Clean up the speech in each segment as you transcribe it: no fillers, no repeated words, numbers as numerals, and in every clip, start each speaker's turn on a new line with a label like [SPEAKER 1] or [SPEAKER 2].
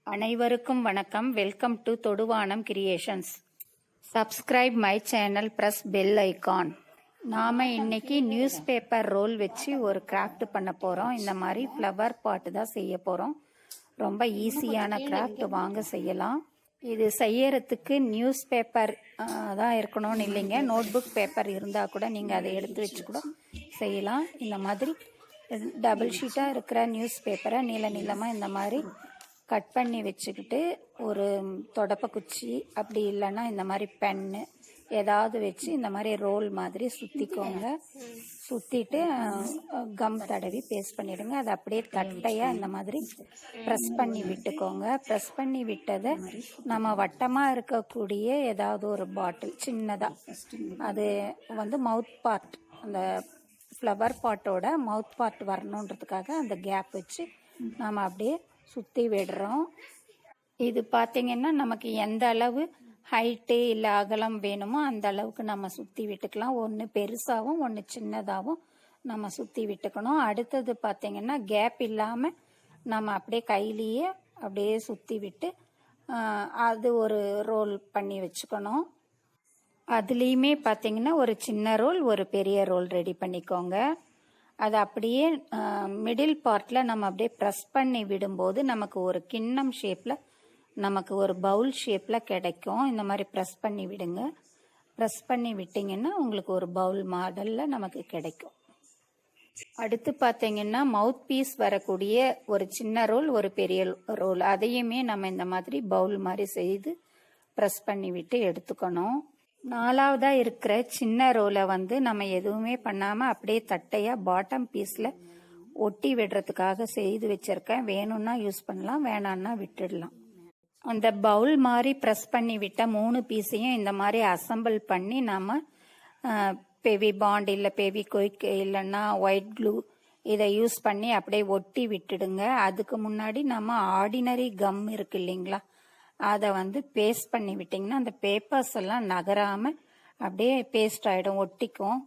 [SPEAKER 1] அனைவருக்கும் வணக்கம். Welcome to Thoduvanam creations. Subscribe my channel, press bell icon. நாம இன்னைக்கு நியூஸ் பேப்பர் ரோல் வச்சு ஒரு கிராஃப்ட் பண்ண போறோம். இந்த மாதிரி ஃப்ளவர் பாட் தான் செய்ய போறோம். ரொம்ப ஈஸியான கிராஃப்ட், வாங்க செய்யலாம். இது செய்யறதுக்கு நியூஸ் பேப்பர் தான் இருக்கணும்னு இல்லைங்க, நோட்புக் பேப்பர் இருந்தா கூட நீங்க அதை எடுத்து வச்சு கூட செய்யலாம். இந்த மாதிரி டபுள் ஷீட்டா இருக்கிற நியூஸ் பேப்பரை நீளமா இந்த மாதிரி கட் பண்ணி வச்சுக்கிட்டு, ஒரு தொடப்ப குச்சி அப்படி இல்லைன்னா இந்த மாதிரி பென்னு ஏதாவது வச்சு இந்த மாதிரி ரோல் மாதிரி சுற்றிக்கோங்க. சுற்றிட்டு கம் தடவி பேஸ்ட் பண்ணிவிடுங்க. அதை அப்படியே தட்டையாக இந்த மாதிரி ப்ரெஸ் பண்ணி விட்டுக்கோங்க. ப்ரெஸ் பண்ணி விட்டதை நம்ம வட்டமாக இருக்கக்கூடிய ஏதாவது ஒரு பாட்டில் சின்னதாக, அது வந்து மவுத் பார்ட், அந்த ஃப்ளவர் பாட்டோட மவுத் பார்ட் வரணுன்றதுக்காக அந்த கேப் வச்சு நம்ம அப்படியே சுற்றி விடுறோம். இது பார்த்தீங்கன்னா நமக்கு எந்த அளவு ஹைட்டு இல்லை அகலம் வேணுமோ அந்த அளவுக்கு நம்ம சுற்றி விட்டுக்கலாம். ஒன்று பெருசாகவும் ஒன்று சின்னதாகவும் நம்ம சுற்றி விட்டுக்கணும். அடுத்தது பார்த்தீங்கன்னா கேப் இல்லாமல் நம்ம அப்படியே கையிலேயே அப்படியே சுற்றி விட்டு அது ஒரு ரோல் பண்ணி வச்சுக்கணும். அதுலேயுமே பார்த்தீங்கன்னா ஒரு சின்ன ரோல் ஒரு பெரிய ரோல் ரெடி பண்ணிக்கோங்க. அது அப்படியே மிடில் பார்ட்டில் நம்ம அப்படியே ப்ரெஸ் பண்ணி விடும்போது நமக்கு ஒரு கிண்ணம் ஷேப்பில், நமக்கு ஒரு பவுல் ஷேப்பில் கிடைக்கும். இந்த மாதிரி ப்ரெஸ் பண்ணி விடுங்க. ப்ரெஸ் பண்ணி விட்டிங்கன்னா உங்களுக்கு ஒரு பவுல் மாடலில் நமக்கு கிடைக்கும். அடுத்து பார்த்தீங்கன்னா மவுத் பீஸ் வரக்கூடிய ஒரு சின்ன ரோல் ஒரு பெரிய ரோல், அதையுமே நம்ம இந்த மாதிரி பவுல் மாதிரி செய்து ப்ரெஸ் பண்ணி விட்டு எடுத்துக்கணும். நாலாவதா இருக்கிற சின்ன ரோலை வந்து நம்ம எதுவுமே பண்ணாம அப்படியே தட்டையா பாட்டம் பீஸ்ல ஒட்டி விடுறதுக்காக செய்து வச்சிருக்கேன். வேணும்னா யூஸ் பண்ணலாம், வேணான்னா விட்டுடலாம். அந்த பவுல் மாதிரி ப்ரெஸ் பண்ணி விட்ட 3 பீஸையும் இந்த மாதிரி அசம்பிள் பண்ணி நாம பெவி பாண்ட் இல்ல பெவி குயிக் இல்லைன்னா ஒயிட் க்ளூ இதை யூஸ் பண்ணி அப்படியே ஒட்டி விட்டுடுங்க. அதுக்கு முன்னாடி நம்ம ஆர்டினரி கம் இருக்கு இல்லைங்களா, அதை வந்து பேஸ்ட் பண்ணி விட்டிங்கன்னா அந்த பேப்பர்ஸ் எல்லாம் நகராம அப்படியே பேஸ்ட் ஆகிடும், ஒட்டிக்கும்.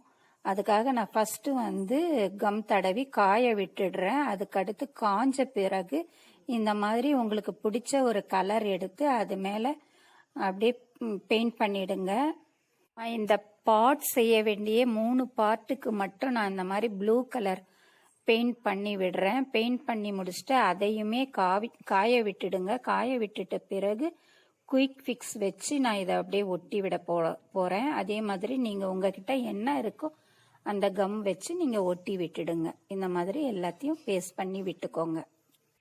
[SPEAKER 1] அதுக்காக நான் ஃபர்ஸ்ட் வந்து கம் தடவி காய விட்டுடுறேன். அதுக்கடுத்து காஞ்ச பிறகு இந்த மாதிரி உங்களுக்கு பிடிச்ச ஒரு கலர் எடுத்து அது மேலே அப்படியே பெயிண்ட் பண்ணிடுங்க. இந்த பாட் செய்ய வேண்டிய 3 பார்ட்டுக்கு மட்டும் நான் இந்த மாதிரி ப்ளூ கலர் பெயிண்ட் பண்ணி விடுறேன். பெயிண்ட் பண்ணி முடிச்சுட்டு அதையுமே காய விட்டுடுங்க. காய விட்டுட்ட பிறகு குயிக் ஃபிக்ஸ் வச்சு நான் இதை அப்படியே ஒட்டி விட போறேன். அதே மாதிரி நீங்க உங்ககிட்ட என்ன இருக்கோ அந்த கம் வச்சு நீங்க ஒட்டி விட்டுடுங்க. இந்த மாதிரி எல்லாத்தையும் பேஸ்ட் பண்ணி விட்டுக்கோங்க.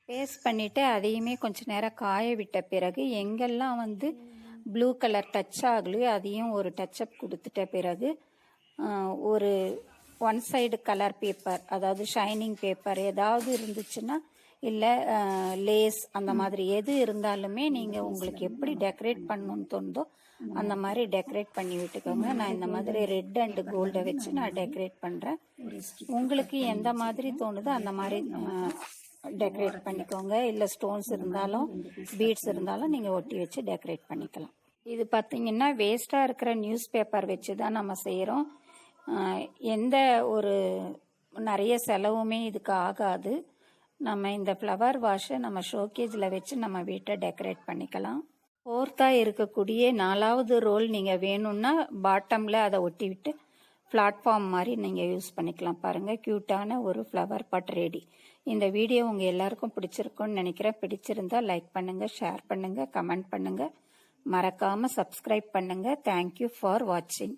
[SPEAKER 1] பேஸ்ட் பண்ணிட்டு அதையுமே கொஞ்ச நேரம் காய விட்ட பிறகு எங்கெல்லாம் வந்து ப்ளூ கலர் டச் ஆகலையோ அதையும் ஒரு டச்சப் கொடுத்துட்ட பிறகு ஒரு 1 சைடு கலர் பேப்பர், அதாவது ஷைனிங் பேப்பர் ஏதாவது இருந்துச்சுன்னா இல்லை லேஸ் அந்த மாதிரி எது இருந்தாலுமே நீங்கள் உங்களுக்கு எப்படி டெக்கரேட் பண்ணணும்னு தோணுதோ அந்த மாதிரி டெக்கரேட் பண்ணி விட்டுக்கோங்க. நான் இந்த மாதிரி ரெட் அண்ட் கோல்டை வச்சு நான் டெக்கரேட் பண்ணுறேன். உங்களுக்கு எந்த மாதிரி தோணுதோ அந்த மாதிரி டெக்கரேட் பண்ணிக்கோங்க. இல்லை ஸ்டோன்ஸ் இருந்தாலும் பீட்ஸ் இருந்தாலும் நீங்கள் ஒட்டி வச்சு டெக்கரேட் பண்ணிக்கலாம். இது பார்த்தீங்கன்னா வேஸ்ட்டாக இருக்கிற நியூஸ் பேப்பர் வச்சு தான் நம்ம செய்கிறோம். எந்த ஒரு நிறைய செலவுமே இதுக்கு ஆகாது. நம்ம இந்த ஃப்ளவர் வாஷை நம்ம ஷோகேஜில் வச்சு நம்ம வீட்டை டெக்கரேட் பண்ணிக்கலாம். 4th இருக்கக்கூடிய 4வது ரோல் நீங்கள் வேணும்னா பாட்டமில் அதை ஒட்டி விட்டு பிளாட்ஃபார்ம் மாதிரி நீங்கள் யூஸ் பண்ணிக்கலாம். பாருங்கள், க்யூட்டான ஒரு ஃப்ளவர் பாட் ரெடி. இந்த வீடியோ உங்கள் எல்லாருக்கும் பிடிச்சிருக்குன்னு நினைக்கிறேன். பிடிச்சிருந்தா லைக் பண்ணுங்கள், ஷேர் பண்ணுங்கள், கமெண்ட் பண்ணுங்கள், மறக்காமல் சப்ஸ்கிரைப் பண்ணுங்கள். தேங்க்யூ ஃபார் வாட்சிங்.